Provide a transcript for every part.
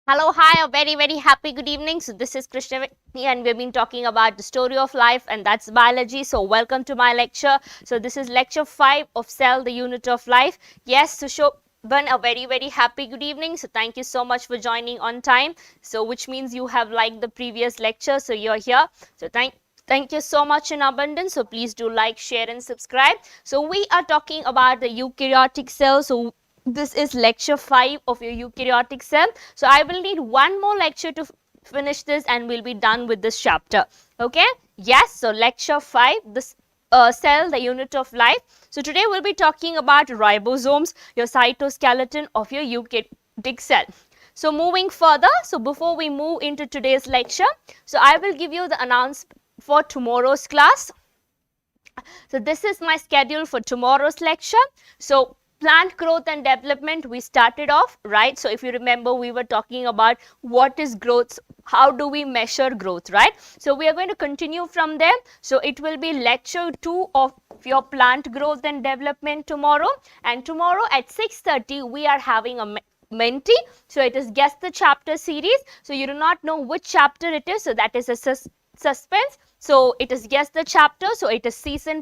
Hello, hi, a very happy good evening. So this is Krishnaveni and we've been talking about the story of life, and that's biology. So welcome to my lecture. So this is lecture 5 of Cell, the Unit of Life. Yes, so Shobhan, a very happy good evening. So thank you so much for joining on time. So which means you have liked the previous lecture, so you're here. So Thank you so much in abundance. So please do like, share and subscribe. So we are talking about the eukaryotic cell. So this is lecture 5 of your eukaryotic cell. So I will need one more lecture to finish this and we'll be done with this chapter. Okay? Yes, so lecture 5, this cell, the unit of life. So today we'll be talking about ribosomes, your cytoskeleton of your eukaryotic cell. So moving further, so before we move into today's lecture, so I will give you the announcement for tomorrow's class. So this is my schedule for tomorrow's lecture. So plant growth and development, we started off, right? So if you remember, we were talking about what is growth, how do we measure growth, right? So we are going to continue from there. So it will be lecture 2 of your plant growth and development tomorrow. And tomorrow at 6:30, we are having a mentee. So it is guess the chapter series. So you do not know which chapter it is. So that is a suspense. So it is guess the chapter. So it is season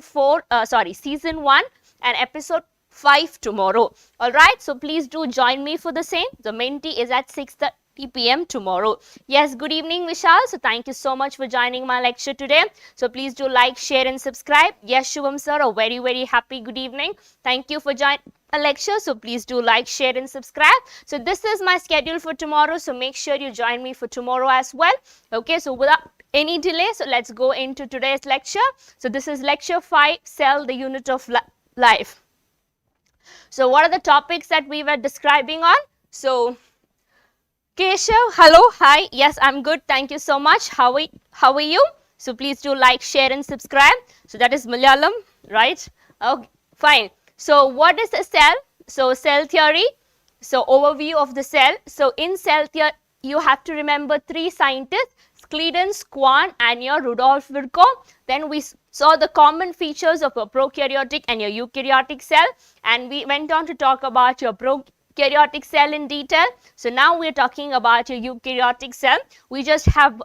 1 and episode 5 tomorrow. All right. So please do join me for the same. The mentee is at 6:30 p.m. tomorrow. Yes, good evening, Vishal. So thank you so much for joining my lecture today. So please do like, share and subscribe. Yes, Shubham sir, a very happy good evening. Thank you for joining a lecture. So please do like, share and subscribe. So this is my schedule for tomorrow. So make sure you join me for tomorrow as well. Okay, so without any delay, so let's go into today's lecture. So this is lecture 5, Cell, the Unit of Life. So what are the topics that we were describing on? So Keshav, hello, hi, yes, I'm good, thank you so much. How are you? So please do like, share and subscribe. So that is Malayalam, right? Okay, fine. So what is a cell? So cell theory. So overview of the cell. So in cell theory, you have to remember 3 scientists, Schleiden, Schwann and your Rudolf Virchow. Then we saw the common features of a prokaryotic and your eukaryotic cell, and we went on to talk about your prokaryotic cell in detail. So now we are talking about your eukaryotic cell. We just have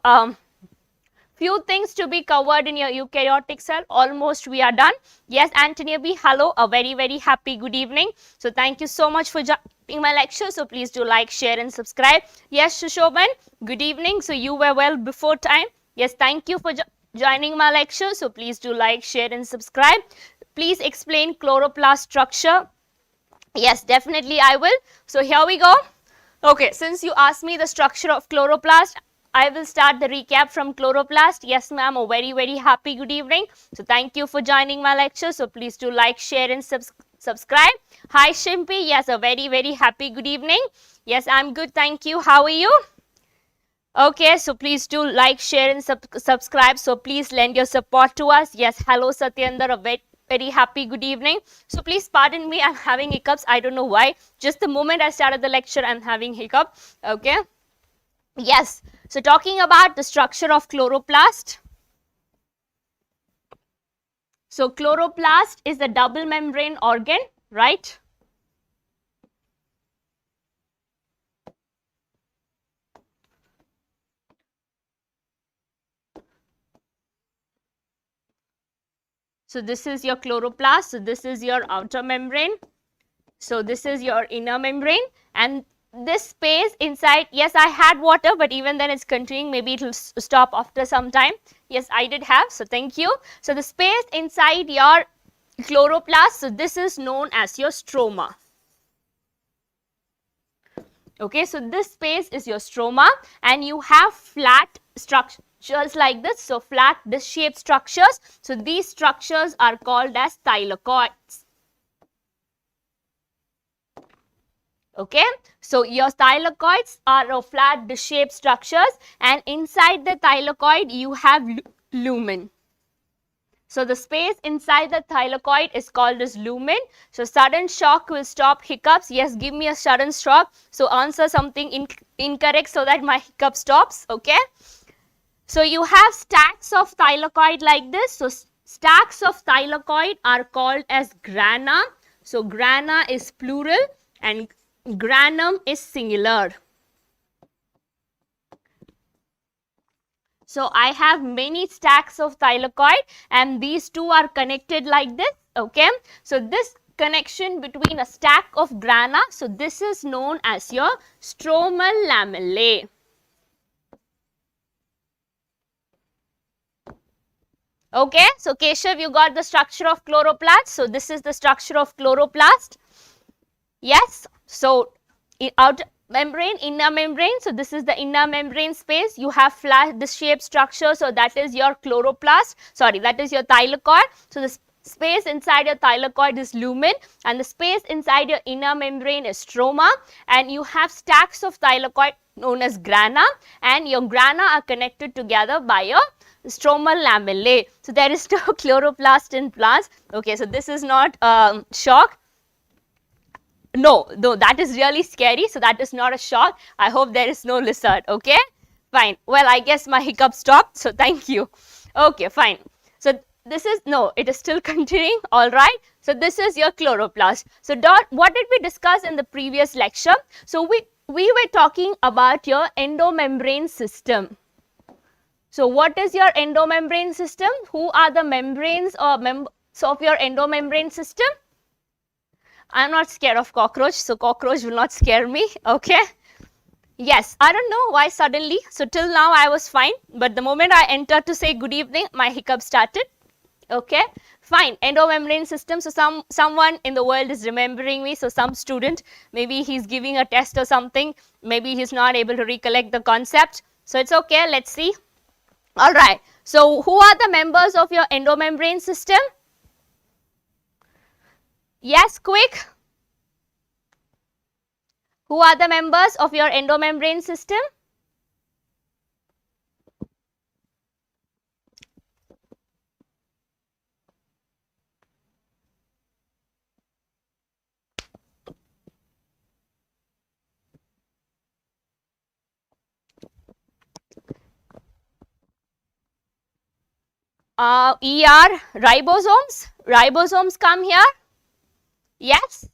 few things to be covered in your eukaryotic cell. Almost we are done. Yes, Antonia B, hello, a very happy good evening. So thank you so much for joining my lecture. So please do like, share and subscribe. Yes, Shushoban, good evening. So you were well before time. Yes, thank you for joining my lecture. So please do like, share and subscribe. Please explain chloroplast structure. Yes, definitely I will. So here we go. Okay, since you asked me the structure of chloroplast, I will start the recap from chloroplast. Yes, ma'am, a very happy good evening. So thank you for joining my lecture. So please do like, share and subscribe. Hi, Shimpi. Yes, a very happy good evening. Yes, I'm good. Thank you. How are you? Okay, so please do like, share and subscribe. So please lend your support to us. Yes, hello, Satyendra. A very happy good evening. So please pardon me, I'm having hiccups. I don't know why. Just the moment I started the lecture, I'm having hiccup. Okay. Yes, so talking about the structure of chloroplast. So chloroplast is a double membrane organ, right? So this is your chloroplast. So this is your outer membrane. So this is your inner membrane, and this space inside, yes, I had water, but even then it's continuing. Maybe it will stop after some time. Yes, I did have. So thank you. So the space inside your chloroplast, so this is known as your stroma. Okay, so this space is your stroma, and you have flat structures like this. So flat disc-shaped structures. So these structures are called as thylakoids. Okay, so your thylakoids are flat disc-shaped structures, and inside the thylakoid you have lumen. So the space inside the thylakoid is called as lumen. So sudden shock will stop hiccups. Yes, give me a sudden shock. So answer something incorrect so that my hiccup stops. Okay. So you have stacks of thylakoid like this. So stacks of thylakoid are called as grana. So grana is plural and granum is singular. So I have many stacks of thylakoid and these two are connected like this, okay. So this connection between a stack of grana, so this is known as your stromal lamellae. Okay, so Keshav, you got the structure of chloroplast. So this is the structure of chloroplast. Yes, so outer membrane, inner membrane. So this is the inner membrane space. You have flat this shaped structure. So that is your chloroplast. Sorry, that is your thylakoid. So the space inside your thylakoid is lumen and the space inside your inner membrane is stroma, and you have stacks of thylakoid known as grana, and your grana are connected together by your stromal lamellae. So there is no chloroplast in plants. Okay, so this is not shock. No, that is really scary. So that is not a shock. I hope there is no lizard. Okay, fine. Well, I guess my hiccup stopped. So thank you. Okay, fine. So this is, no, it is still continuing. All right. So this is your chloroplast. So what did we discuss in the previous lecture? So we were talking about your endomembrane system. So what is your endomembrane system? Who are the membranes or members of your endomembrane system? I am not scared of cockroach, so cockroach will not scare me, okay? Yes, I don't know why suddenly. So till now I was fine, but the moment I entered to say good evening, my hiccup started. Okay, fine. Endomembrane system. So someone in the world is remembering me. So some student, maybe he's giving a test or something. Maybe he's not able to recollect the concept. So it's okay. Let's see. All right. So who are the members of your endomembrane system? Yes, quick. Who are the members of your endomembrane system? Ribosomes. Ribosomes come here. Yes.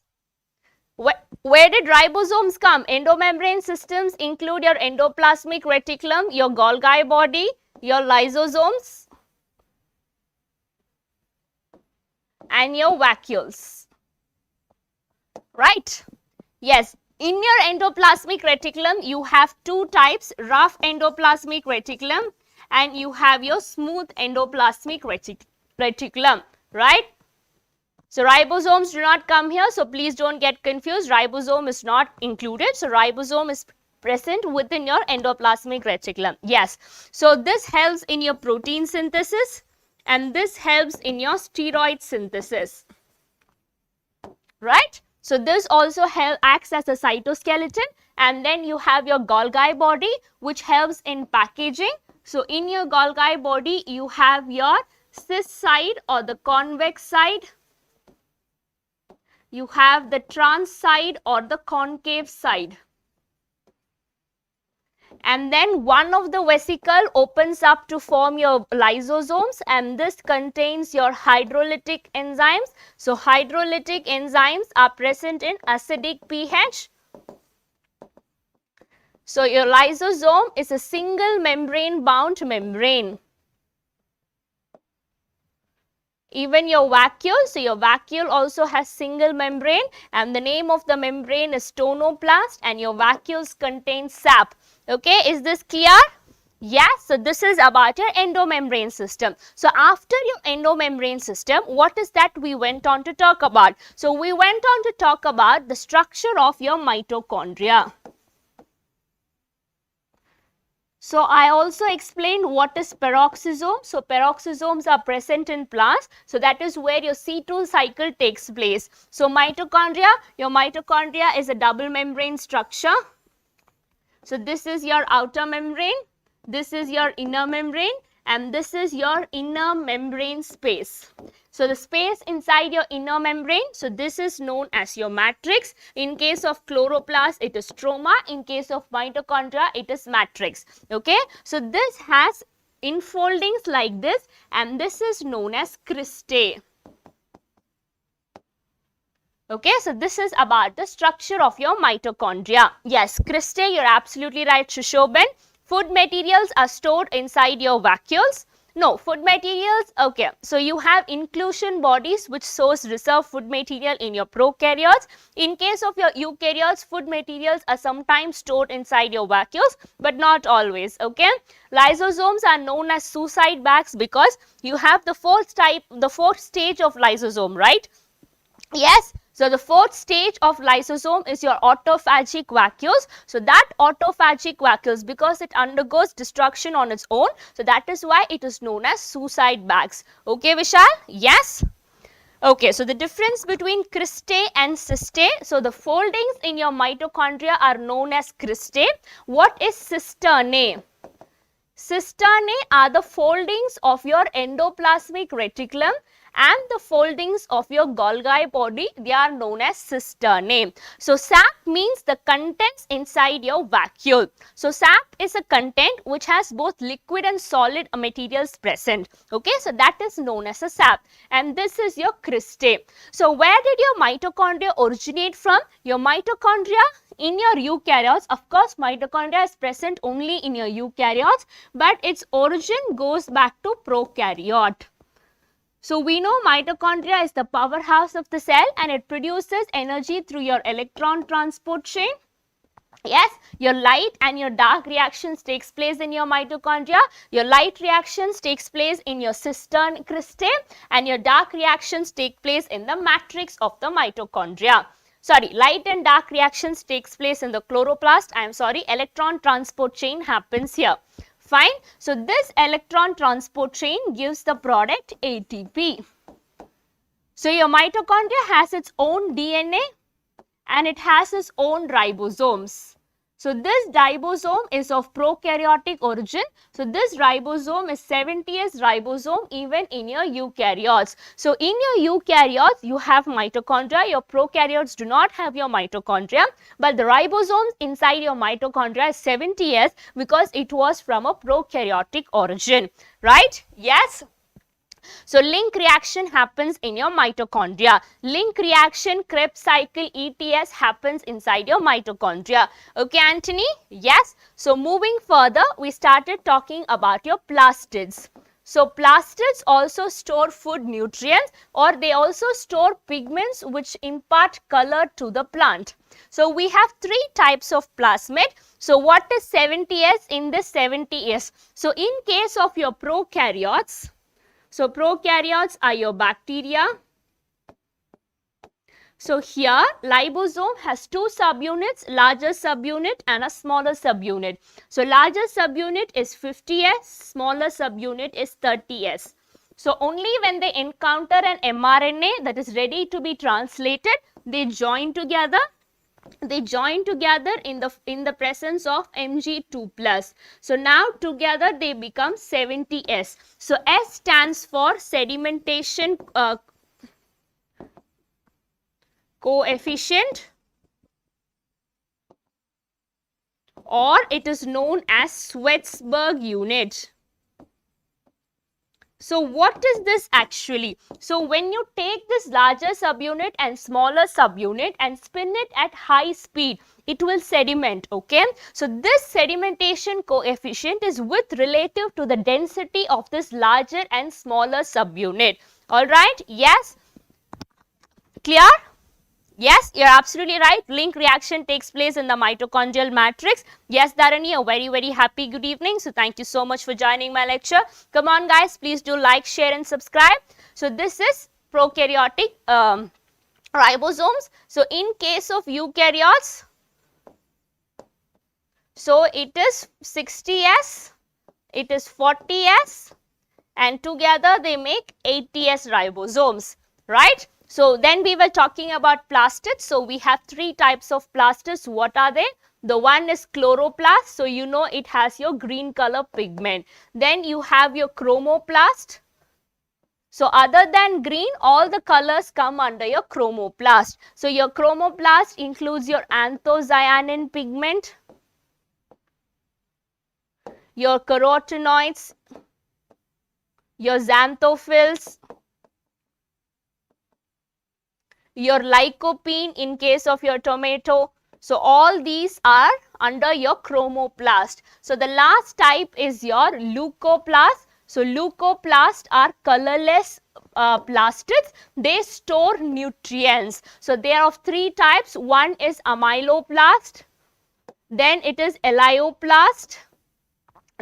Where did ribosomes come? Endomembrane systems include your endoplasmic reticulum, your Golgi body, your lysosomes, and your vacuoles. Right? Yes. In your endoplasmic reticulum, you have two types, rough endoplasmic reticulum and you have your smooth endoplasmic reticulum, right? So ribosomes do not come here, so please don't get confused. Ribosome is not included. So ribosome is present within your endoplasmic reticulum. Yes. So this helps in your protein synthesis and this helps in your steroid synthesis. Right? So this also acts as a cytoskeleton, and then you have your Golgi body which helps in packaging. So in your Golgi body you have your cis side or the convex side. You have the trans side or the concave side. And then one of the vesicle opens up to form your lysosomes, and this contains your hydrolytic enzymes. So hydrolytic enzymes are present in acidic pH. So your lysosome is a single membrane bound membrane. Even your vacuole, so your vacuole also has single membrane and the name of the membrane is tonoplast and your vacuoles contain sap. Okay, is this clear? Yes, so this is about your endomembrane system. So after your endomembrane system, what is that we went on to talk about? So we went on to talk about the structure of your mitochondria. So I also explained what is peroxisome. So peroxisomes are present in plants. So that is where your C2 cycle takes place. So mitochondria, your mitochondria is a double membrane structure. So this is your outer membrane, this is your inner membrane, and this is your inner membrane space. So the space inside your inner membrane, so this is known as your matrix. In case of chloroplast, it is stroma. In case of mitochondria, it is matrix. Okay, so this has infoldings like this, and this is known as cristae. Okay, so this is about the structure of your mitochondria. Yes, cristae, you're absolutely right, Shushoban. Food materials are stored inside your vacuoles. No, food materials, okay. So you have inclusion bodies which source reserve food material in your prokaryotes. In case of your eukaryotes, food materials are sometimes stored inside your vacuoles, but not always, okay. Lysosomes are known as suicide bags because you have the fourth stage of lysosome, right? Yes. So the fourth stage of lysosome is your autophagic vacuoles. So that autophagic vacuoles, because it undergoes destruction on its own, so that is why it is known as suicide bags. Okay, Vishal? Yes. Okay, so the difference between cristae and cystae. So the foldings in your mitochondria are known as cristae. What is cisternae? Cisternae are the foldings of your endoplasmic reticulum and the foldings of your Golgi body, they are known as cisternae. So sap means the contents inside your vacuole. So sap is a content which has both liquid and solid materials present. Okay, so that is known as a sap, and this is your cristae. So where did your mitochondria originate from? Your mitochondria in your eukaryotes, of course mitochondria is present only in your eukaryotes, but its origin goes back to prokaryote. So we know mitochondria is the powerhouse of the cell and it produces energy through your electron transport chain. Yes, your light and your dark reactions takes place in your mitochondria. Your light reactions takes place in your cistern cristae and your dark reactions take place in the matrix of the mitochondria. Sorry, light and dark reactions takes place in the chloroplast. I am sorry, electron transport chain happens here. Fine. So this electron transport chain gives the product ATP. So your mitochondria has its own DNA and it has its own ribosomes. So this ribosome is of prokaryotic origin. So this ribosome is 70th ribosome even in your eukaryotes. So in your eukaryotes you have mitochondria. Your prokaryotes do not have your mitochondria, but the ribosomes inside your mitochondria is 70th because it was from a prokaryotic origin, right? Yes. So link reaction happens in your mitochondria. Link reaction, Krebs cycle, ETS happens inside your mitochondria. Okay, Anthony? Yes. So moving further, we started talking about your plastids. So plastids also store food nutrients, or they also store pigments which impart color to the plant. So we have three types of plasmid. So what is 70S in this 70S? So in case of your prokaryotes, so prokaryotes are your bacteria. So here ribosome has two subunits, larger subunit and a smaller subunit. So larger subunit is 50S, smaller subunit is 30S. So only when they encounter an mRNA that is ready to be translated, they join together. They join together in the presence of Mg2+. So now together they become 70S. So S stands for sedimentation coefficient, or it is known as Schwarzschild unit. So what is this actually? So when you take this larger subunit and smaller subunit and spin it at high speed, it will sediment, okay? So this sedimentation coefficient is with relative to the density of this larger and smaller subunit. Alright, yes? Clear? Yes, you are absolutely right. Link reaction takes place in the mitochondrial matrix. Yes, Dharani, a very happy good evening. So thank you so much for joining my lecture. Come on guys, please do like, share and subscribe. So this is prokaryotic ribosomes. So in case of eukaryotes, so it is 60S, it is 40S and together they make 80S ribosomes, right? So then we were talking about plastids. So we have three types of plastids. What are they? The one is chloroplast. So you know it has your green color pigment. Then you have your chromoplast. So other than green, all the colors come under your chromoplast. So your chromoplast includes your anthocyanin pigment, your carotenoids, your xanthophylls, your lycopene in case of your tomato. So all these are under your chromoplast. So the last type is your leucoplast. So leucoplasts are colorless plastids. They store nutrients. So they are of three types. One is amyloplast, then it is elaioplast,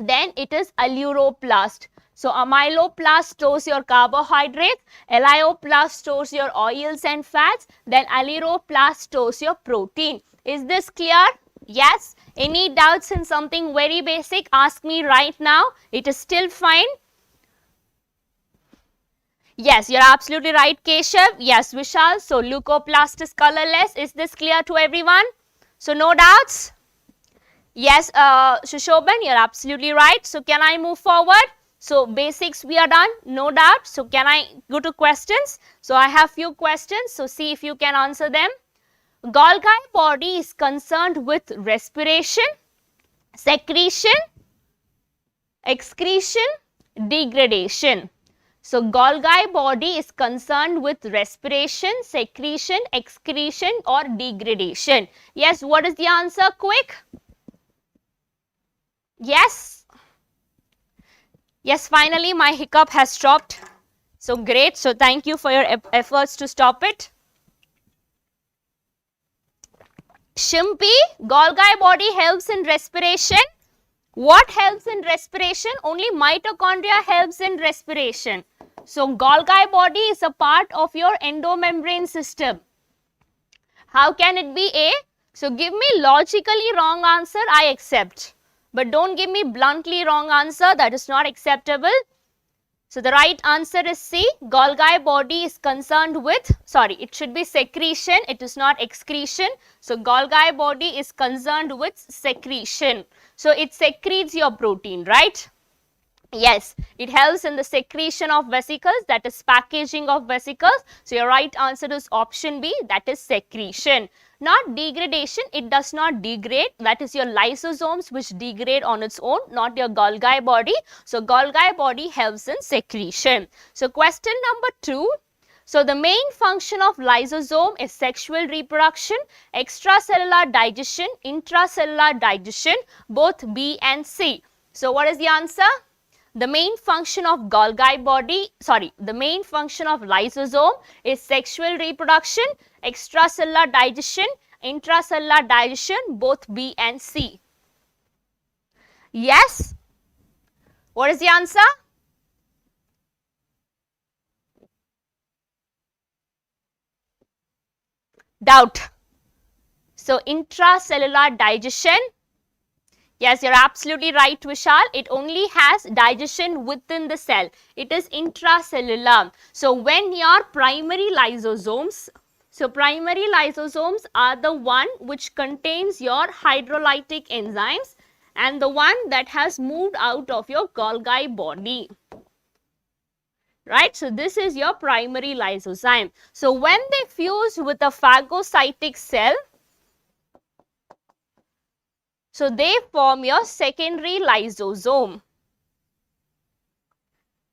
then it is alluroplast. So amyloplast stores your carbohydrates, elaioplast stores your oils and fats, then alluroplast stores your protein. Is this clear? Yes. Any doubts in something very basic? Ask me right now. It is still fine. Yes, you're absolutely right, Keshav. Yes, Vishal. So leucoplast is colorless. Is this clear to everyone? So no doubts? Yes, Shushoban, you're absolutely right. So can I move forward? So basics we are done, no doubt. So can I go to questions? So I have few questions. So see if you can answer them. Golgi body is concerned with respiration, secretion, excretion, degradation. So Golgi body is concerned with respiration, secretion, excretion or degradation. Yes, what is the answer? Quick. Yes. Yes, finally my hiccup has stopped. So great. So thank you for your efforts to stop it. Shimpi, Golgi body helps in respiration. What helps in respiration? Only mitochondria helps in respiration. So Golgi body is a part of your endomembrane system. How can it be A? So give me logically wrong answer, I accept. But don't give me bluntly wrong answer, that is not acceptable. So the right answer is C. Golgi body is concerned with, sorry, it should be secretion, it is not excretion. So Golgi body is concerned with secretion. So it secretes your protein, right? Yes, it helps in the secretion of vesicles, that is packaging of vesicles. So your right answer is option B, that is secretion. Not degradation, it does not degrade, that is your lysosomes which degrade on its own, not your Golgi body. So Golgi body helps in secretion. So question number 2. So the main function of lysosome is sexual reproduction, extracellular digestion, intracellular digestion, both B and C. So what is the answer? The main function of Golgi body, the main function of lysosome is sexual reproduction, extracellular digestion, intracellular digestion, both B and C. Yes? What is the answer? Doubt. So intracellular digestion. Yes, you're absolutely right, Vishal. It only has digestion within the cell. It is intracellular. So when your primary lysosomes, so primary lysosomes are the one which contains your hydrolytic enzymes and the one that has moved out of your Golgi body. Right, so this is your primary lysosome. So when they fuse with a phagocytic cell, so they form your secondary lysosome.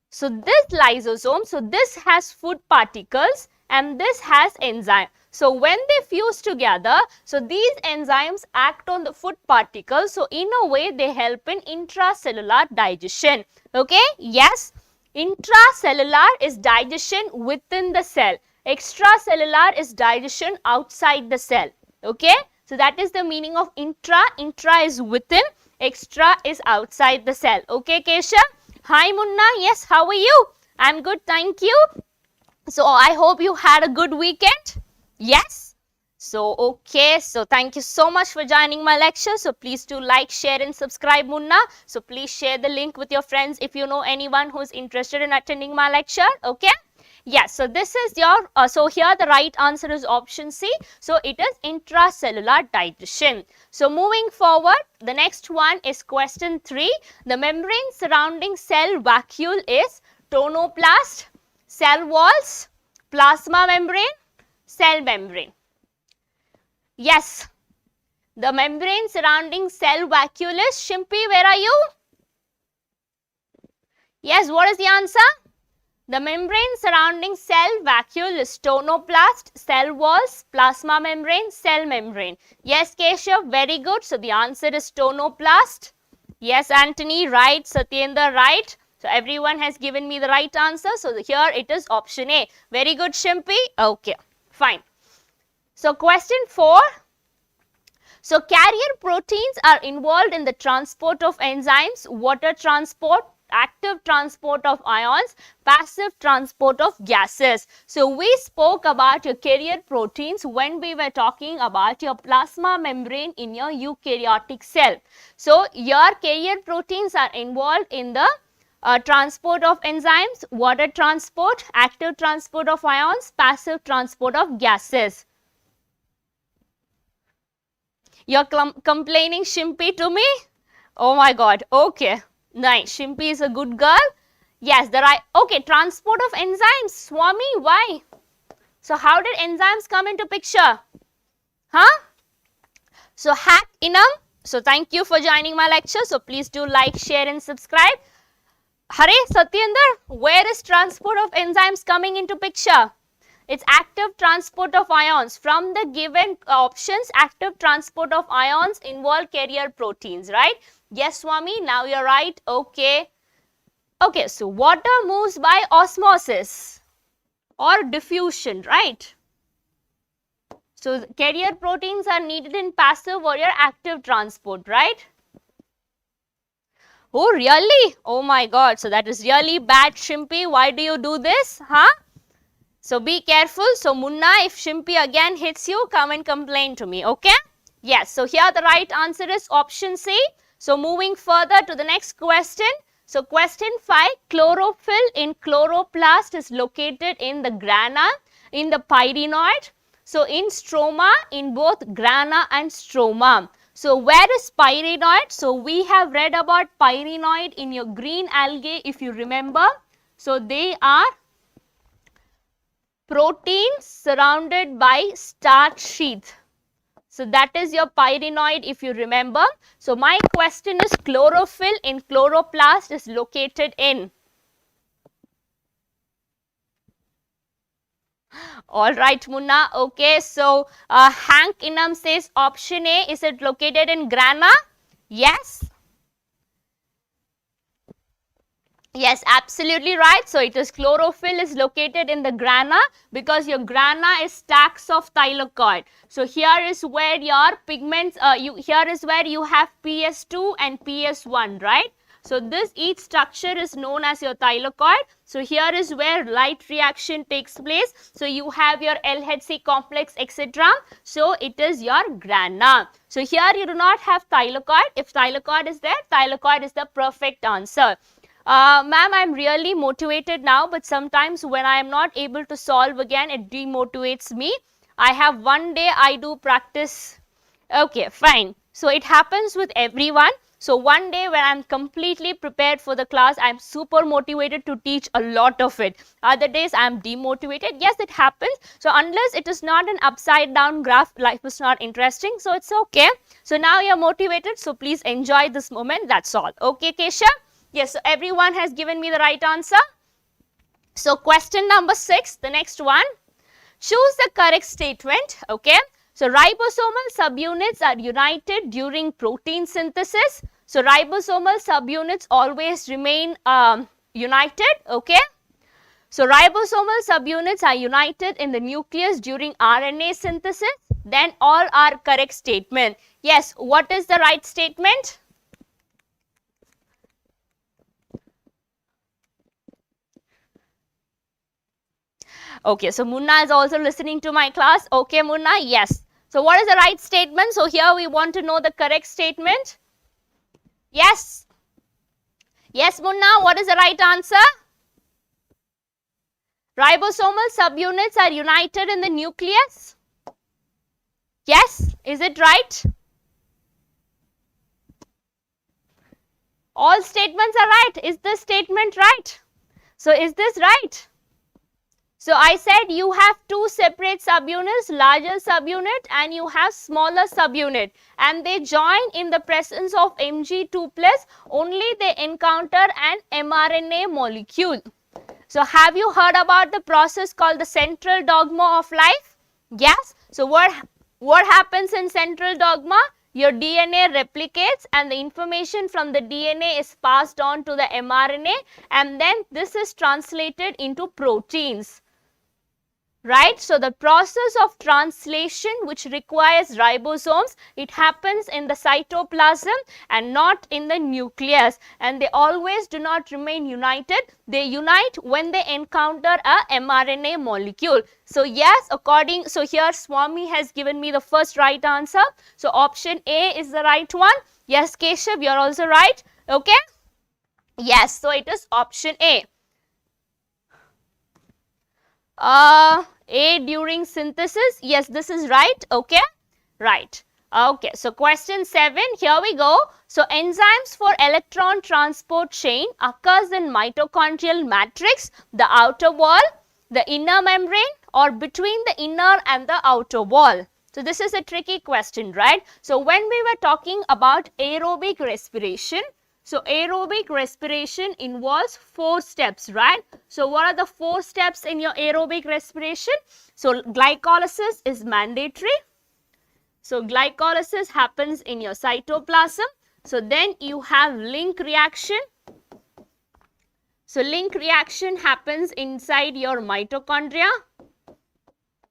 So this lysosome, so this has food particles and this has enzyme. So when they fuse together, so these enzymes act on the food particles. So in a way they help in intracellular digestion. Okay, yes, intracellular is digestion within the cell. Extracellular is digestion outside the cell. Okay. So that is the meaning of intra. Intra is within, extra is outside the cell. Okay, Kesha? Hi, Munna. Yes, how are you? I'm good, thank you. So I hope you had a good weekend. Yes? So, okay. So thank you so much for joining my lecture. So please do like, share and subscribe, Munna. So please share the link with your friends if you know anyone who is interested in attending my lecture. Okay? Yes, so this is your, so here the right answer is option C. So it is intracellular digestion. So moving forward, the next one is question 3. The membrane surrounding cell vacuole is tonoplast, cell walls, plasma membrane, cell membrane. Yes, the membrane surrounding cell vacuole is, Shimpi, where are you? Yes, what is the answer? The membrane surrounding cell vacuole is tonoplast, cell walls, plasma membrane, cell membrane. Yes, Keshav, very good. So the answer is tonoplast. Yes, Anthony, right. Satyendra, right. So everyone has given me the right answer. So here it is option A. Very good, Shimpi. Okay, fine. So question 4. So carrier proteins are involved in the transport of enzymes, water transport, active transport of ions, passive transport of gases. So we spoke about your carrier proteins when we were talking about your plasma membrane in your eukaryotic cell. So your carrier proteins are involved in the transport of enzymes, water transport, active transport of ions, passive transport of gases. You're complaining, Shimpi, to me? Oh my God. Okay. Nice. Shimpi is a good girl. Yes, the right. Okay, transport of enzymes. Swami, why? So how did enzymes come into picture? Huh? So hack inam. So thank you for joining my lecture. So please do like, share and subscribe. Hare Satyendra, where is transport of enzymes coming into picture? It's active transport of ions. From the given options, active transport of ions involve carrier proteins, right? Yes, Swami, now you're right. Okay. Okay, so water moves by osmosis or diffusion, right? So carrier proteins are needed in passive or your active transport, right? Oh, really? Oh my God. So that is really bad, Shimpi. Why do you do this? Huh? So be careful. So Munna, if Shimpi again hits you, come and complain to me, okay? Yes, so here the right answer is option C. So moving further to the next question. So question 5, chlorophyll in chloroplast is located in the grana, in the pyrenoid. So in stroma, in both grana and stroma. So where is pyrenoid? So we have read about pyrenoid in your green algae if you remember. So they are proteins surrounded by starch sheath. So that is your pyrenoid if you remember. So my question is chlorophyll in chloroplast is located in. Alright Munna, okay. So Hank Inam says option A, is it located in grana? Yes. Yes, absolutely right. So it is chlorophyll is located in the grana because your grana is stacks of thylakoid. So here is where your pigments, here is where you have PS2 and PS1, right? So this each structure is known as your thylakoid. So here is where light reaction takes place. So you have your LHC complex, etc. So it is your grana. So here you do not have thylakoid. If thylakoid is there, thylakoid is the perfect answer. Ma'am, I'm really motivated now, but sometimes when I am not able to solve again, it demotivates me. I have one day I do practice. Okay, fine. So it happens with everyone. So one day when I'm completely prepared for the class, I'm super motivated to teach a lot of it. Other days I'm demotivated. Yes, it happens. So unless it is not an upside down graph, life is not interesting. So it's okay. So now you're motivated. So please enjoy this moment. That's all. Okay, Kesha? Yes, so everyone has given me the right answer. So question number 6, the next one. Choose the correct statement. Okay. So ribosomal subunits are united during protein synthesis. So ribosomal subunits always remain united. Okay. So ribosomal subunits are united in the nucleus during RNA synthesis. Then all are correct statement. Yes, what is the right statement? Okay, so Munna is also listening to my class. Okay, Munna, yes. So what is the right statement? So here we want to know the correct statement. Yes. Yes, Munna, what is the right answer? Ribosomal subunits are united in the nucleus. Yes, is it right? All statements are right. Is this statement right? So is this right? So I said you have two separate subunits, larger subunit and you have smaller subunit, and they join in the presence of Mg2+, only they encounter an mRNA molecule. So have you heard about the process called the central dogma of life? Yes. So what happens in central dogma? Your DNA replicates and the information from the DNA is passed on to the mRNA, and then this is translated into proteins. Right. So the process of translation, which requires ribosomes, it happens in the cytoplasm and not in the nucleus, and they always do not remain united. They unite when they encounter a mRNA molecule. So yes, so here Swami has given me the first right answer. So option A is the right one. Yes, Keshav, you are also right. Okay. Yes, so it is option A. A during synthesis. Yes, this is right. Okay, right. Okay, so question 7, here we go. So enzymes for electron transport chain occurs in mitochondrial matrix, the outer wall, the inner membrane, or between the inner and the outer wall. So this is a tricky question, right? So when we were talking about aerobic respiration, so aerobic respiration involves 4 steps, right? So what are the 4 steps in your aerobic respiration? So glycolysis is mandatory. So glycolysis happens in your cytoplasm. So then you have link reaction. So link reaction happens inside your mitochondria.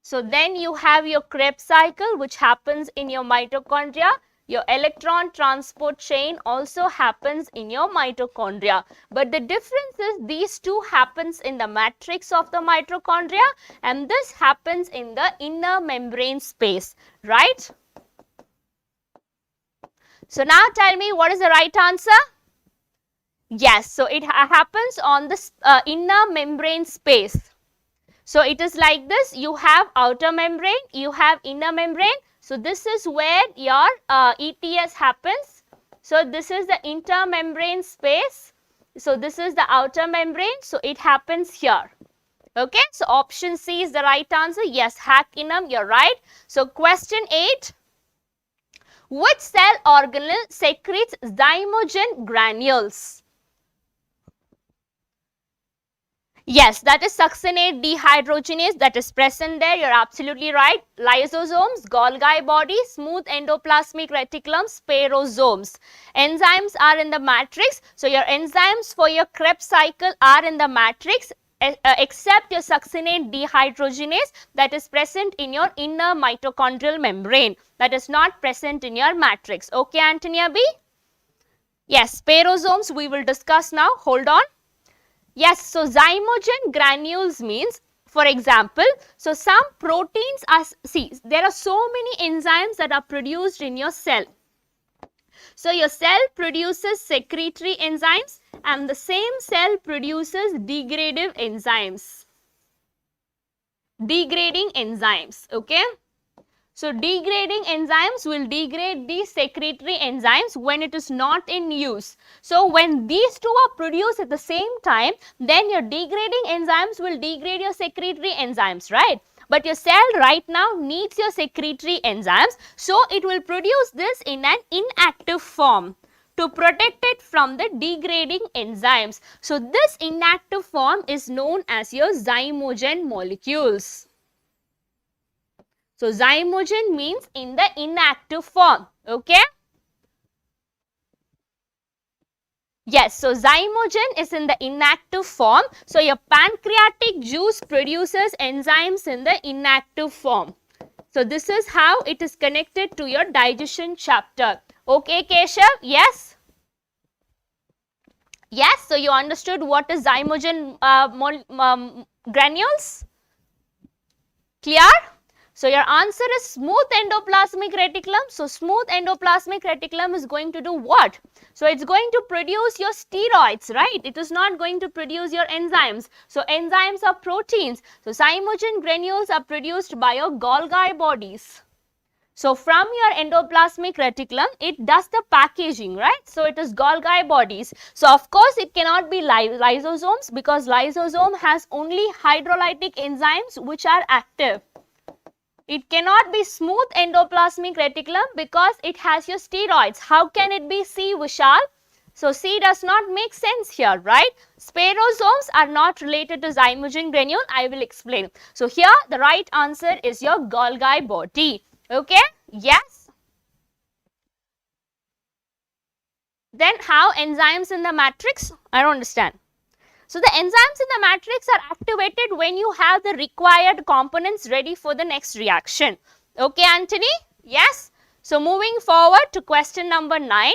So then you have your Krebs cycle, which happens in your mitochondria. Your electron transport chain also happens in your mitochondria. But the difference is these two happens in the matrix of the mitochondria, and this happens in the inner membrane space, right? So now tell me, what is the right answer? Yes, so it happens on the inner membrane space. So it is like this, you have outer membrane, you have inner membrane. So this is where your ETS happens. So this is the intermembrane space. So this is the outer membrane. So it happens here. Okay. So option C is the right answer. Yes, Hackinum, you're right. So question 8. Which cell organelle secretes Zymogen granules? Yes, that is succinate dehydrogenase that is present there. You're absolutely right. Lysosomes, Golgi body, smooth endoplasmic reticulum, spirosomes. Enzymes are in the matrix. So your enzymes for your Krebs cycle are in the matrix, except your succinate dehydrogenase that is present in your inner mitochondrial membrane. That is not present in your matrix. Okay, Antonia B? Yes, spirosomes we will discuss now. Hold on. Yes, so Zymogen granules means, for example, so some proteins are, see, there are so many enzymes that are produced in your cell. So your cell produces secretory enzymes and the same cell produces degradative enzymes. Degrading enzymes, okay? So degrading enzymes will degrade these secretory enzymes when it is not in use. So when these two are produced at the same time, then your degrading enzymes will degrade your secretory enzymes, right? But your cell right now needs your secretory enzymes, so it will produce this in an inactive form to protect it from the degrading enzymes. So this inactive form is known as your zymogen molecules. So zymogen means in the inactive form, okay? Yes, so zymogen is in the inactive form. So your pancreatic juice produces enzymes in the inactive form. So this is how it is connected to your digestion chapter. Okay, Keshav? Yes? Yes, so you understood what is zymogen granules? Clear? So your answer is smooth endoplasmic reticulum. So smooth endoplasmic reticulum is going to do what? So it's going to produce your steroids, right? It is not going to produce your enzymes. So enzymes are proteins. So zymogen granules are produced by your Golgi bodies. So from your endoplasmic reticulum, it does the packaging, right? So it is Golgi bodies. So of course it cannot be lysosomes, because lysosome has only hydrolytic enzymes which are active. It cannot be smooth endoplasmic reticulum because it has your steroids. How can it be? C, Vishal? So C does not make sense here, right? Spirosomes are not related to zymogen granule. I will explain. So here the right answer is your Golgi body. Okay? Yes. Then how enzymes in the matrix? I don't understand. So the enzymes in the matrix are activated when you have the required components ready for the next reaction. Okay, Anthony? Yes. So moving forward to question number 9.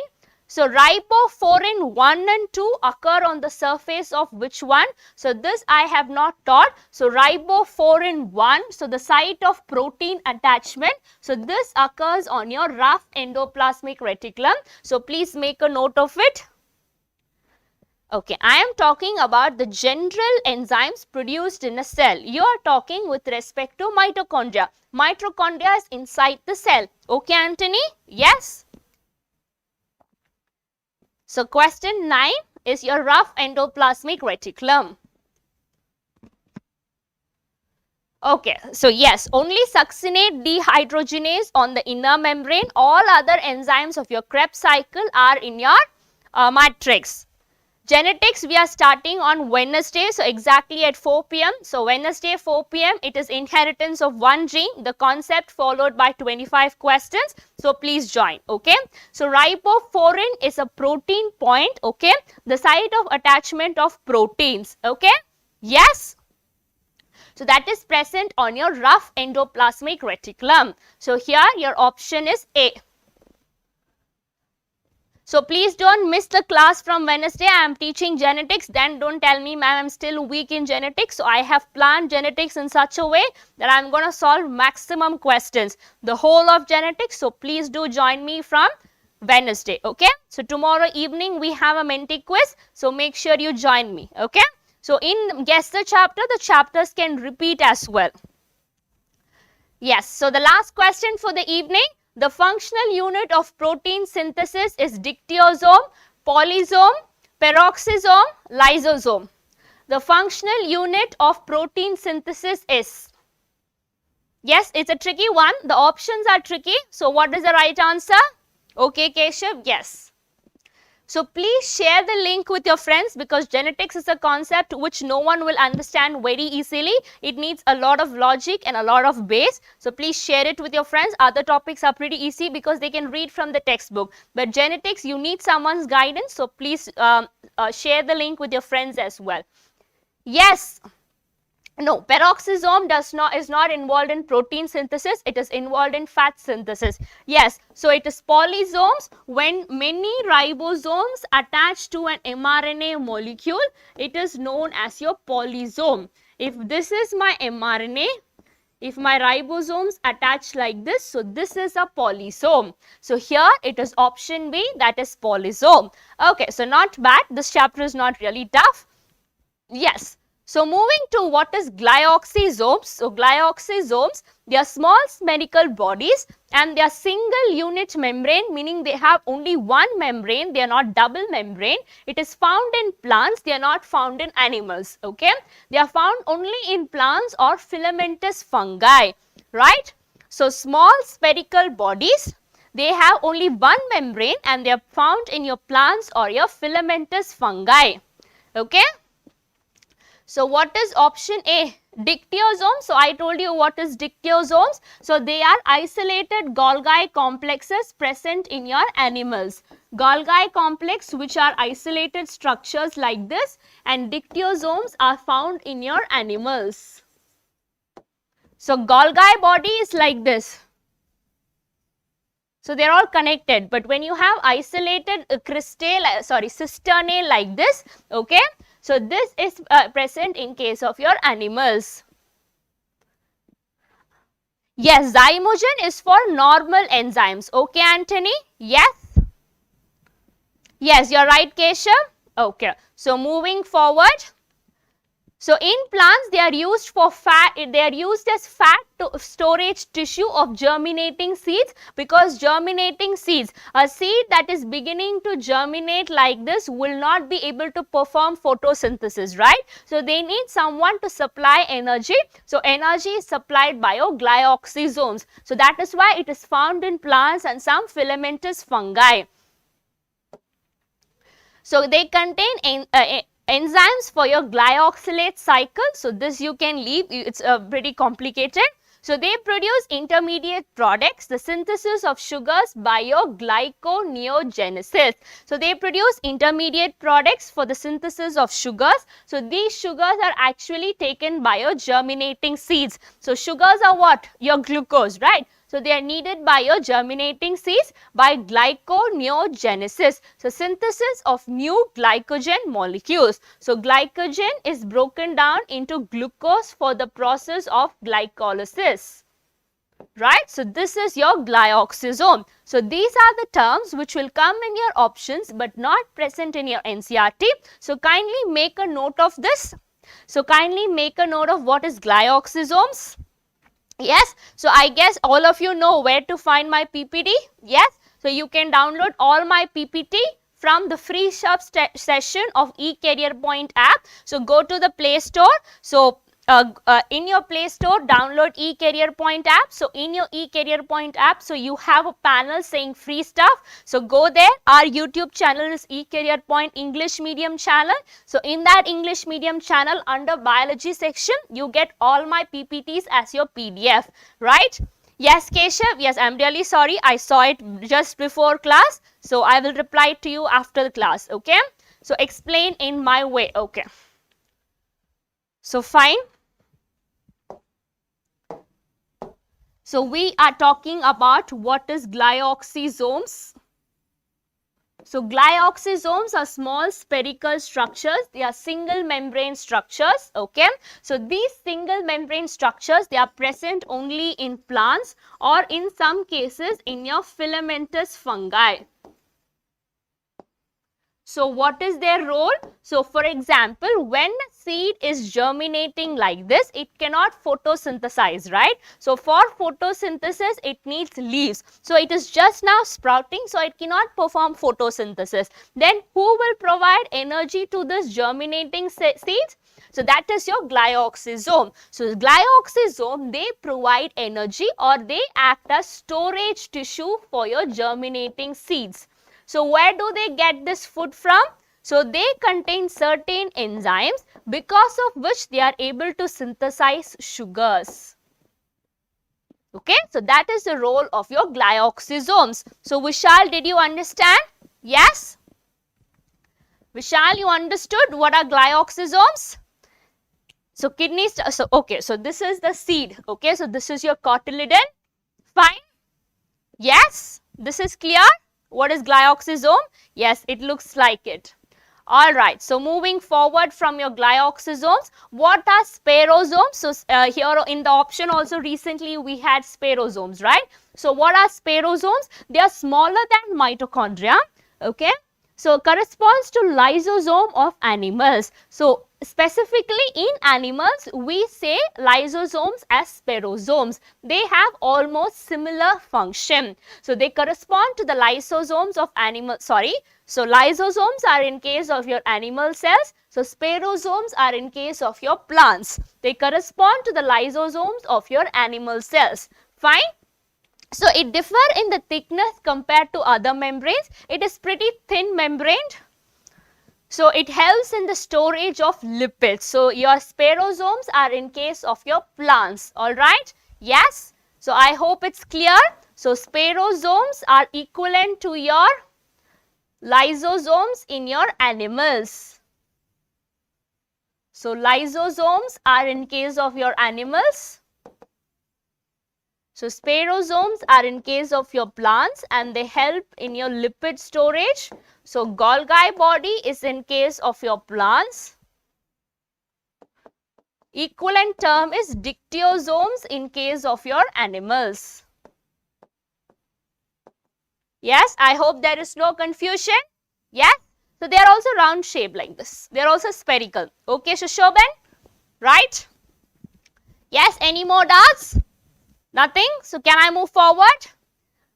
So ribophorin 1 and 2 occur on the surface of which one? So this I have not taught. So ribophorin 1, so the site of protein attachment. So this occurs on your rough endoplasmic reticulum. So please make a note of it. Okay, I am talking about the general enzymes produced in a cell. You are talking with respect to mitochondria. Mitochondria is inside the cell. Okay, Anthony? Yes. So question 9 is your rough endoplasmic reticulum. Okay, so yes, only succinate dehydrogenase on the inner membrane. All other enzymes of your Krebs cycle are in your matrix. Genetics, we are starting on Wednesday, so exactly at 4 p.m. So Wednesday 4 p.m. it is inheritance of one gene, the concept followed by 25 questions. So please join, okay. So ribophorin is a protein point, okay, the site of attachment of proteins, okay. Yes. So that is present on your rough endoplasmic reticulum. So here your option is A. So please don't miss the class from Wednesday. I am teaching genetics. Then don't tell me, ma'am, I am still weak in genetics. So I have planned genetics in such a way that I am going to solve maximum questions, the whole of genetics. So please do join me from Wednesday. Okay. So tomorrow evening we have a Menti quiz. So make sure you join me. Okay. So in guess the chapters can repeat as well. Yes. So the last question for the evening. The functional unit of protein synthesis is dictyosome, polysome, peroxisome, lysosome. The functional unit of protein synthesis is, yes, it's a tricky one. The options are tricky. So what is the right answer? Okay, Keshav, yes. So please share the link with your friends because genetics is a concept which no one will understand very easily. It needs a lot of logic and a lot of base. So please share it with your friends. Other topics are pretty easy because they can read from the textbook. But genetics, you need someone's guidance. So please share the link with your friends as well. Yes. No, peroxisome is not involved in protein synthesis. It is involved in fat synthesis. Yes, so it is polysomes. When many ribosomes attach to an mRNA molecule, it is known as your polysome. If this is my mRNA, if my ribosomes attach like this, so this is a polysome. So here it is option B, that is polysome. Okay, so not bad. This chapter is not really tough. Yes. So moving to what is glyoxysomes. So glyoxysomes, they are small spherical bodies and they are single unit membrane, meaning they have only one membrane, they are not double membrane. It is found in plants, they are not found in animals, okay. They are found only in plants or filamentous fungi, right. So small spherical bodies, they have only one membrane and they are found in your plants or your filamentous fungi, okay. So what is option A? Dictyosome. So I told you what is dictyosomes. So they are isolated Golgi complexes present in your animals. Golgi complex which are isolated structures like this, and dictyosomes are found in your animals. So Golgi body is like this. So they are all connected, but when you have isolated cisternae like this, okay. So this is present in case of your animals. Yes, zymogen is for normal enzymes. Okay, Anthony? Yes? Yes, you're right, Keshav. Okay. So moving forward. So in plants, they are used for fat. They are used as fat storage tissue of germinating seeds, because germinating seeds, a seed that is beginning to germinate like this will not be able to perform photosynthesis, right? So they need someone to supply energy. So energy is supplied by your glyoxysomes. So that is why it is found in plants and some filamentous fungi. So they contain enzymes for your glyoxylate cycle. So this you can leave, it's pretty complicated. So they produce intermediate products, the synthesis of sugars by your glyconeogenesis. So they produce intermediate products for the synthesis of sugars. So these sugars are actually taken by your germinating seeds. So sugars are what? Your glucose, right? So they are needed by your germinating seeds by glyconeogenesis. So synthesis of new glycogen molecules. So glycogen is broken down into glucose for the process of glycolysis. Right? So this is your glyoxysome. So these are the terms which will come in your options but not present in your NCERT. So kindly make a note of this. So kindly make a note of what is glyoxysomes. Yes, so I guess all of you know where to find my PPT. Yes, so you can download all my PPT from the free session of eCareerPoint app. So go to the Play Store. So in your Play Store, download eCareerPoint app. So in your eCareerPoint app, so you have a panel saying free stuff. So go there. Our YouTube channel is eCareerPoint-English medium channel. So in that English medium channel, under biology section, you get all my PPTs as your PDF, right? Yes, Keshav, yes, I'm really sorry. I saw it just before class. So I will reply to you after the class, okay? So explain in my way, okay? So fine. So we are talking about what is glyoxysomes. So glyoxysomes are small spherical structures. They are single membrane structures. Okay. So these single membrane structures, they are present only in plants or in some cases in your filamentous fungi. So what is their role? So for example, when a seed is germinating like this, it cannot photosynthesize, right? So for photosynthesis, it needs leaves. So it is just now sprouting, so it cannot perform photosynthesis. Then who will provide energy to this germinating seeds? So that is your glyoxysome. So glyoxysome, they provide energy or they act as storage tissue for your germinating seeds. So where do they get this food from? So they contain certain enzymes because of which they are able to synthesize sugars. Okay, so that is the role of your glyoxysomes. So Vishal, did you understand? Yes? Vishal, you understood what are glyoxysomes? So kidneys, okay, so this is the seed. Okay, so this is your cotyledon. Fine? Yes? This is clear? What is glyoxysome? Yes, it looks like it. Alright, so moving forward from your glyoxysomes, what are spirosomes? So here in the option also recently we had spirosomes, right? So what are spirosomes? They are smaller than mitochondria, okay? So corresponds to lysosome of animals. So specifically in animals, we say lysosomes as spirosomes. They have almost similar function. So they correspond to the lysosomes of animals. So lysosomes are in case of your animal cells. So spirosomes are in case of your plants. They correspond to the lysosomes of your animal cells. Fine? So it differs in the thickness compared to other membranes. It is pretty thin membraned. So it helps in the storage of lipids. So your spirosomes are in case of your plants. Alright? Yes? So I hope it's clear. So spirosomes are equivalent to your lysosomes in your animals. So lysosomes are in case of your animals. So spirosomes are in case of your plants and they help in your lipid storage. So Golgi body is in case of your plants. Equivalent term is dictyosomes in case of your animals. Yes, I hope there is no confusion. Yes, so they are also round shaped like this. They are also spherical. Okay, Shoshoban, right? Yes, any more doubts? Nothing? So can I move forward?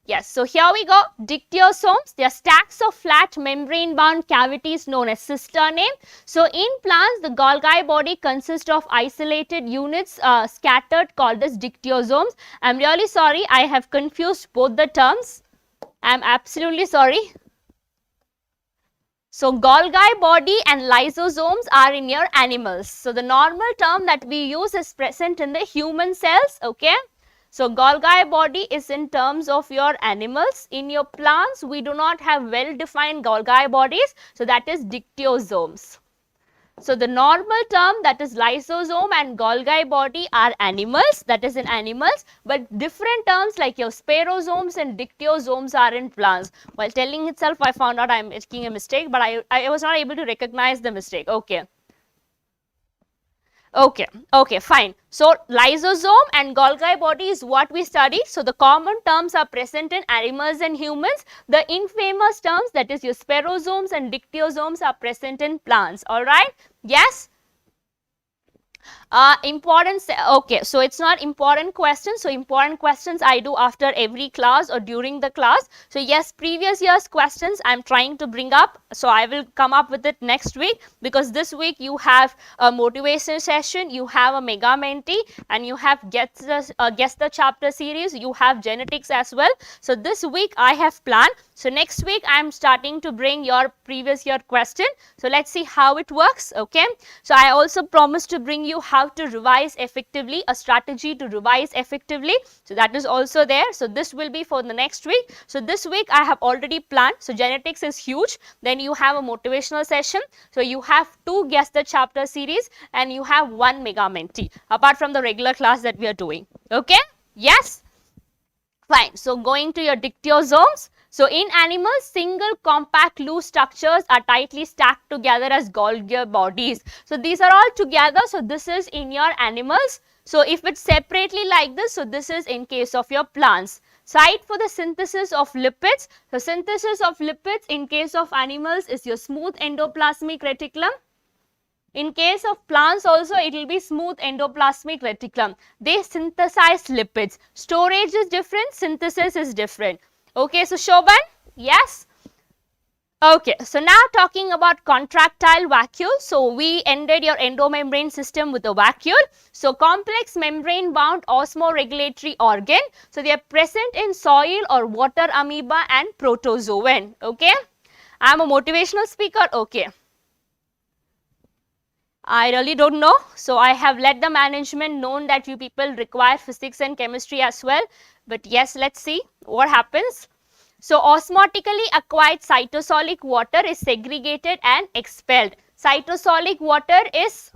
Yes, so here we go. Dictyosomes, they are stacks of flat membrane bound cavities known as cisternae. So in plants, the Golgi body consists of isolated units scattered called as dictyosomes. I am really sorry, I have confused both the terms. I am absolutely sorry. So Golgi body and lysosomes are in your animals. So the normal term that we use is present in the human cells, okay. So Golgi body is in terms of your animals. In your plants, we do not have well defined Golgi bodies, so that is dictyosomes. So the normal term, that is lysosome and Golgi body, are animals, that is in animals, but different terms like your sperosomes and dictyosomes are in plants. While telling itself, I found out I am making a mistake, but I was not able to recognize the mistake. Okay. Okay, fine. So lysosome and Golgi body is what we studied. So the common terms are present in animals and humans. The infamous terms, that is your sperosomes and dictyosomes, are present in plants. All right. Yes. Okay, so it's not important questions. So important questions I do after every class or during the class. So yes, previous year's questions I'm trying to bring up. So I will come up with it next week, because this week you have a motivation session, you have a mega mentee, and you have guess the chapter series, you have genetics as well. So this week I have planned. So next week I am starting to bring your previous year question. So let's see how it works. Okay. So I also promised to bring you how to revise effectively, a strategy to revise effectively. So that is also there. So this will be for the next week. So this week I have already planned. So genetics is huge. Then you have a motivational session. So you have 2 guess the chapter series and you have 1 mega mentee apart from the regular class that we are doing. Okay. Yes. Fine. So going to your dictyosomes. So in animals, single compact loose structures are tightly stacked together as Golgi bodies. So these are all together. So this is in your animals. So if it's separately like this, so this is in case of your plants. Site for the synthesis of lipids. The synthesis of lipids in case of animals is your smooth endoplasmic reticulum. In case of plants also, it will be smooth endoplasmic reticulum. They synthesize lipids. Storage is different, synthesis is different. Okay, so Shobhan, yes? Okay, so now talking about contractile vacuole. So we ended your endomembrane system with a vacuole. So complex membrane bound osmoregulatory organ. So they are present in soil or water amoeba and protozoan. Okay, I am a motivational speaker. Okay. I really don't know. So I have let the management know that you people require physics and chemistry as well. But yes, let's see what happens. So osmotically acquired cytosolic water is segregated and expelled. Cytosolic water is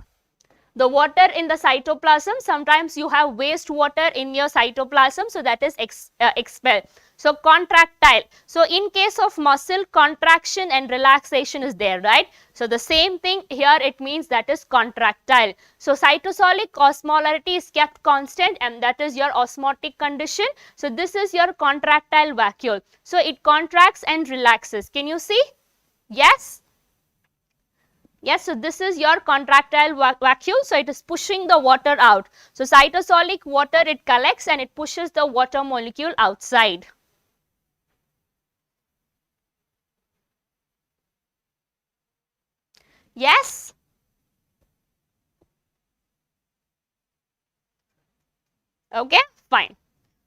the water in the cytoplasm. Sometimes you have wastewater in your cytoplasm, so that is expelled. So contractile. So in case of muscle, contraction and relaxation is there, right? So the same thing here, it means that is contractile. So cytosolic osmolarity is kept constant, and that is your osmotic condition. So this is your contractile vacuole. So it contracts and relaxes. Can you see? Yes. Yes, so this is your contractile vacuole. So it is pushing the water out. So cytosolic water, it collects and it pushes the water molecule outside. Yes? Okay, fine.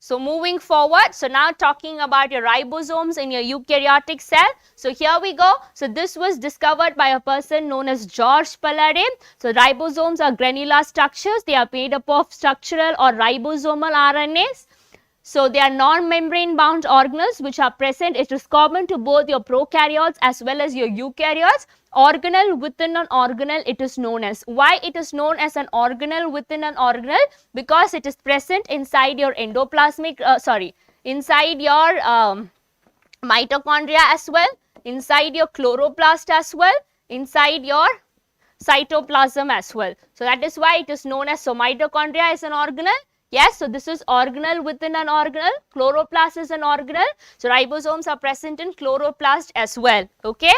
So moving forward, so now talking about your ribosomes in your eukaryotic cell. So here we go. So this was discovered by a person known as George Paladin. So ribosomes are granular structures. They are made up of structural or ribosomal RNAs. So they are non-membrane bound organelles which are present. It is common to both your prokaryotes as well as your eukaryotes. Organelle within an organelle, it is known as. Why it is known as an organelle within an organelle? Because it is present inside your endoplasmic, inside your mitochondria as well, inside your chloroplast as well, inside your cytoplasm as well. So that is why it is known as, so mitochondria is an organelle. Yes, so this is organelle within an organelle. Chloroplast is an organelle. So ribosomes are present in chloroplast as well. Okay.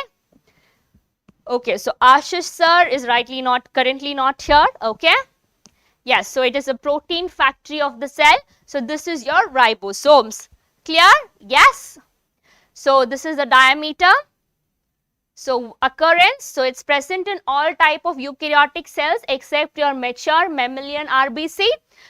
Okay, so Ashish sir is currently not here. Okay. Yes, so it is a protein factory of the cell. So this is your ribosomes. Clear? Yes. So this is the diameter. So occurrence, so it's present in all type of eukaryotic cells except your mature mammalian RBC.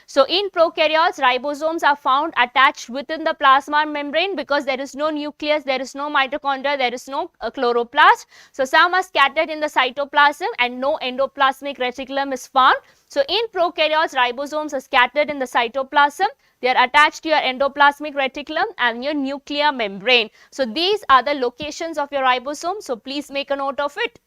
So in prokaryotes, ribosomes are found attached within the plasma membrane because there is no nucleus, there is no mitochondria, there is no chloroplast. So some are scattered in the cytoplasm and no endoplasmic reticulum is found. So in prokaryotes, ribosomes are scattered in the cytoplasm. They are attached to your endoplasmic reticulum and your nuclear membrane. So these are the locations of your ribosome. So please make a note of it.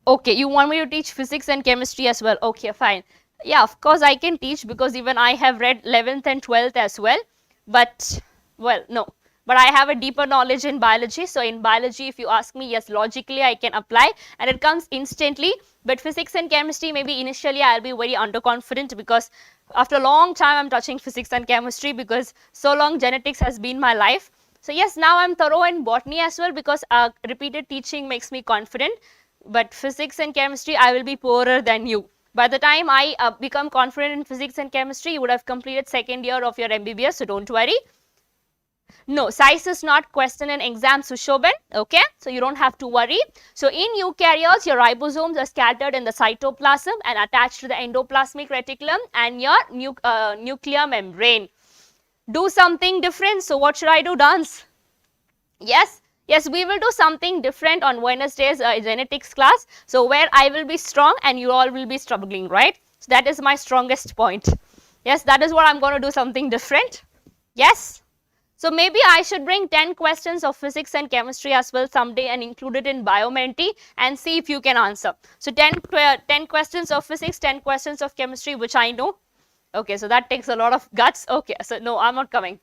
Okay, you want me to teach physics and chemistry as well? Okay, fine. Yeah, of course I can teach because even I have read 11th and 12th as well. But, well, no. But I have a deeper knowledge in biology. So in biology, if you ask me, yes, logically I can apply and it comes instantly. But physics and chemistry, maybe initially I'll be very underconfident because after a long time I'm touching physics and chemistry because so long genetics has been my life. So yes, now I'm thorough in botany as well because repeated teaching makes me confident. But physics and chemistry, I will be poorer than you. By the time I become confident in physics and chemistry, you would have completed second year of your MBBS, so don't worry. No, size is not questioned in exam, Sushoban, okay? So you don't have to worry. So in eukaryotes, your ribosomes are scattered in the cytoplasm and attached to the endoplasmic reticulum and your nuclear membrane. Do something different. So what should I do, Dance? Yes? Yes, we will do something different on Wednesday's genetics class. So where I will be strong and you all will be struggling, right? So that is my strongest point. Yes, that is what I'm going to do something different. Yes? So maybe I should bring 10 questions of physics and chemistry as well someday and include it in Biomenti and see if you can answer. So 10 questions of physics, 10 questions of chemistry, which I know. Okay, so that takes a lot of guts. Okay, so no, I'm not coming.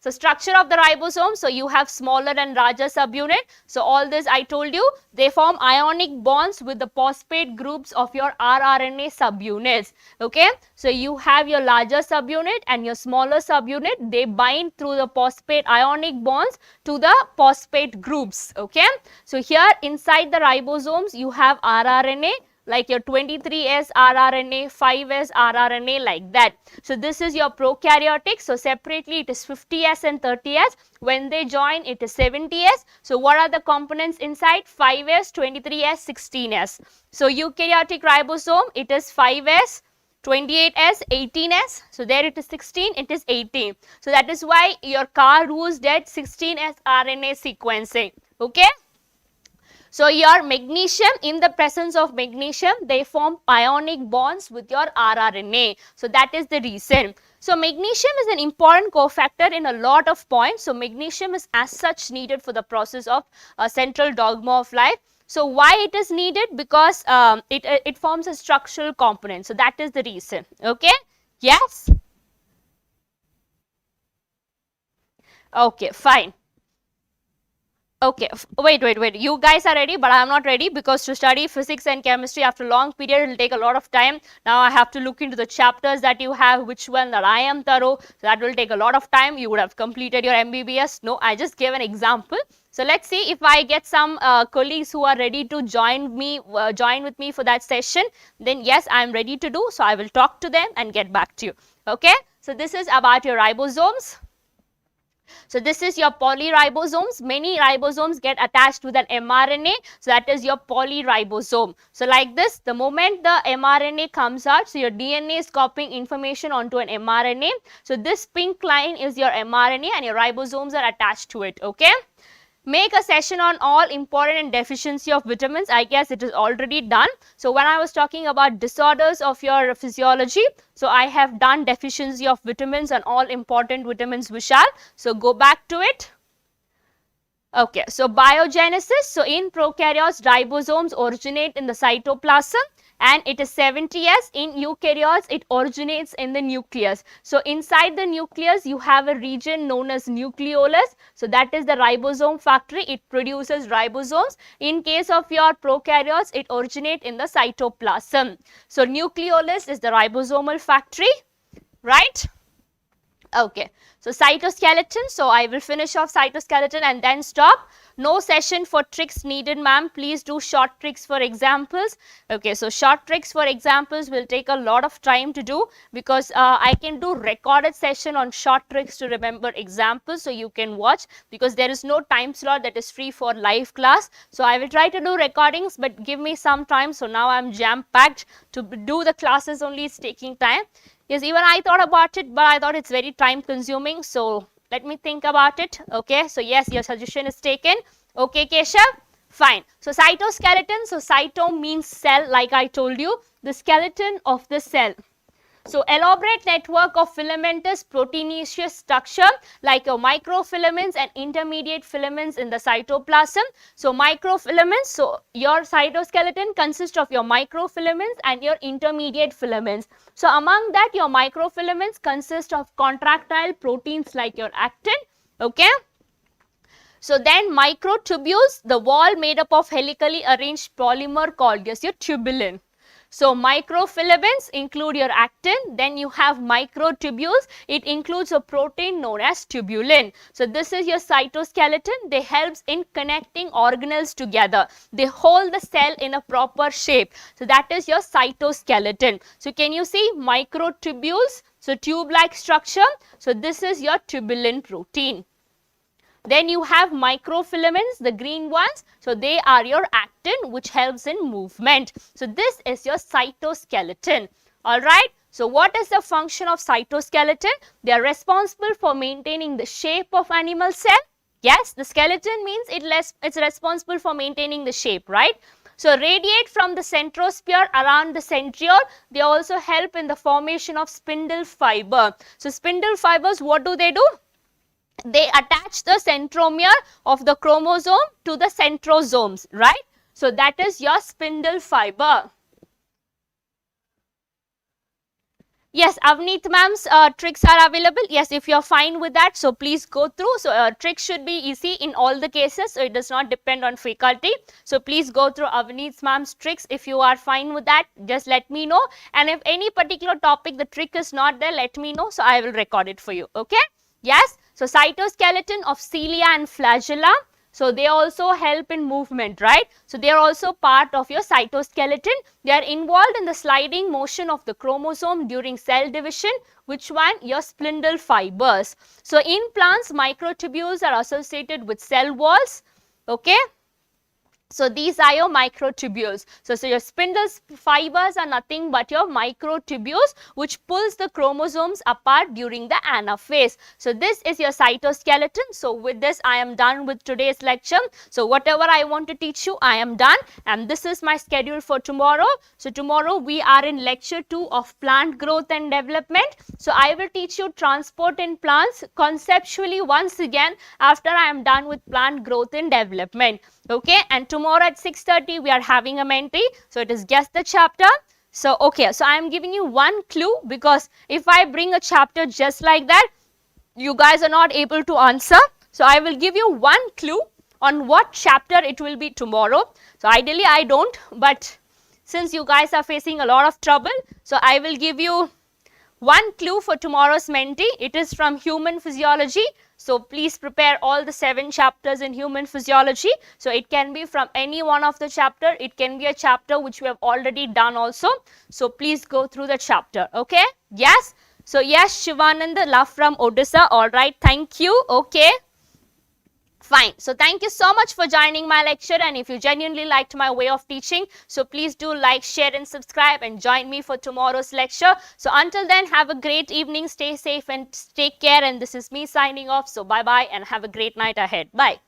So structure of the ribosome, so you have smaller and larger subunit. So all this I told you, they form ionic bonds with the phosphate groups of your rRNA subunits. Okay, so you have your larger subunit and your smaller subunit, they bind through the phosphate ionic bonds to the phosphate groups. Okay, so here inside the ribosomes you have rRNA, like your 23S rRNA, 5S rRNA, like that. So this is your prokaryotic. So separately it is 50S and 30S. When they join it is 70S. So what are the components inside? 5S, 23S, 16S. So eukaryotic ribosome, it is 5S, 28S, 18S. So there it is 16, it is 18. So that is why your car rules that 16S RNA sequencing. Okay. So your magnesium, in the presence of magnesium, they form ionic bonds with your rRNA. So that is the reason. So magnesium is an important cofactor in a lot of points. So magnesium is as such needed for the process of central dogma of life. So why it is needed? Because it forms a structural component. So that is the reason. Okay. Yes. Okay, fine. Okay, wait. You guys are ready, but I am not ready because to study physics and chemistry after a long period, it will take a lot of time. Now I have to look into the chapters that you have, which one that I am thorough. So that will take a lot of time. You would have completed your MBBS. No, I just gave an example. So let's see if I get some colleagues who are ready to join with me for that session. Then yes, I am ready to do. So I will talk to them and get back to you. Okay. So this is about your ribosomes. So this is your polyribosomes. Many ribosomes get attached with an mRNA. So that is your polyribosome. So like this, the moment the mRNA comes out, so your DNA is copying information onto an mRNA. So this pink line is your mRNA and your ribosomes are attached to it. Okay. Make a session on all important and deficiency of vitamins. I guess it is already done. So when I was talking about disorders of your physiology, so I have done deficiency of vitamins and all important vitamins, Vishal. So go back to it. Okay, so biogenesis. So in prokaryotes, ribosomes originate in the cytoplasm and it is 70S. In eukaryotes, it originates in the nucleus. So inside the nucleus, you have a region known as nucleolus. So that is the ribosome factory. It produces ribosomes. In case of your prokaryotes, it originates in the cytoplasm. So nucleolus is the ribosomal factory, right? Okay, so cytoskeleton, so I will finish off cytoskeleton and then stop. No session for tricks needed, ma'am. Please do short tricks for examples. Okay, so short tricks for examples will take a lot of time to do, because I can do recorded session on short tricks to remember examples, so you can watch, because there is no time slot that is free for live class. So I will try to do recordings, but give me some time. So now I am jam packed to do the classes only. It's taking time. Yes, even I thought about it, but I thought it's very time consuming. So let me think about it. Okay, so yes, your suggestion is taken. Okay, Keshav, fine. So cytoskeleton, so cyto means cell, like I told you, the skeleton of the cell. So elaborate network of filamentous proteinaceous structure like your microfilaments and intermediate filaments in the cytoplasm. So microfilaments, so your cytoskeleton consists of your microfilaments and your intermediate filaments. So among that, your microfilaments consist of contractile proteins like your actin. Okay. So then microtubules, the wall made up of helically arranged polymer called as your tubulin. So microfilaments include your actin, then you have microtubules, it includes a protein known as tubulin. So this is your cytoskeleton, they helps in connecting organelles together, they hold the cell in a proper shape. So that is your cytoskeleton. So can you see microtubules, so tube-like structure, so this is your tubulin protein. Then you have microfilaments, the green ones, so they are your actin which helps in movement. So this is your cytoskeleton. Alright, so what is the function of cytoskeleton? They are responsible for maintaining the shape of animal cell. Yes, the skeleton means it's responsible for maintaining the shape, right? So radiate from the centrosphere around the centriole, they also help in the formation of spindle fiber. So spindle fibers, what do? They attach the centromere of the chromosome to the centrosomes, right? So that is your spindle fiber. Yes, Avneet ma'am's tricks are available. Yes, if you are fine with that, so please go through. So tricks should be easy in all the cases, so it does not depend on faculty. So please go through Avneet ma'am's tricks. If you are fine with that, just let me know. And if any particular topic the trick is not there, let me know, so I will record it for you. Okay? Yes. So cytoskeleton of cilia and flagella, so they also help in movement, right? So they are also part of your cytoskeleton. They are involved in the sliding motion of the chromosome during cell division. Which one? Your spindle fibers. So in plants, microtubules are associated with cell walls. Okay. So these are your microtubules. So your spindle fibers are nothing but your microtubules which pulls the chromosomes apart during the anaphase. So this is your cytoskeleton. So with this I am done with today's lecture. So whatever I want to teach you, I am done, and this is my schedule for tomorrow. So tomorrow we are in lecture 2 of plant growth and development. So I will teach you transport in plants conceptually once again after I am done with plant growth and development. Okay, and tomorrow at 6:30 we are having a mentee, so it is guess the chapter. So okay, so I am giving you one clue, because if I bring a chapter just like that, you guys are not able to answer. So I will give you one clue on what chapter it will be tomorrow. So ideally I don't, but since you guys are facing a lot of trouble, so I will give you one clue for tomorrow's mentee. It is from human physiology. So please prepare all the 7 chapters in human physiology. So it can be from any one of the chapter. It can be a chapter which we have already done also. So please go through the chapter. Okay? Yes? So yes, Shivananda, love from Odisha. Alright, thank you. Okay. Fine. So thank you so much for joining my lecture, and if you genuinely liked my way of teaching, so please do like, share and subscribe and join me for tomorrow's lecture. So until then, have a great evening, stay safe and take care, and this is me signing off. So bye bye and have a great night ahead. Bye.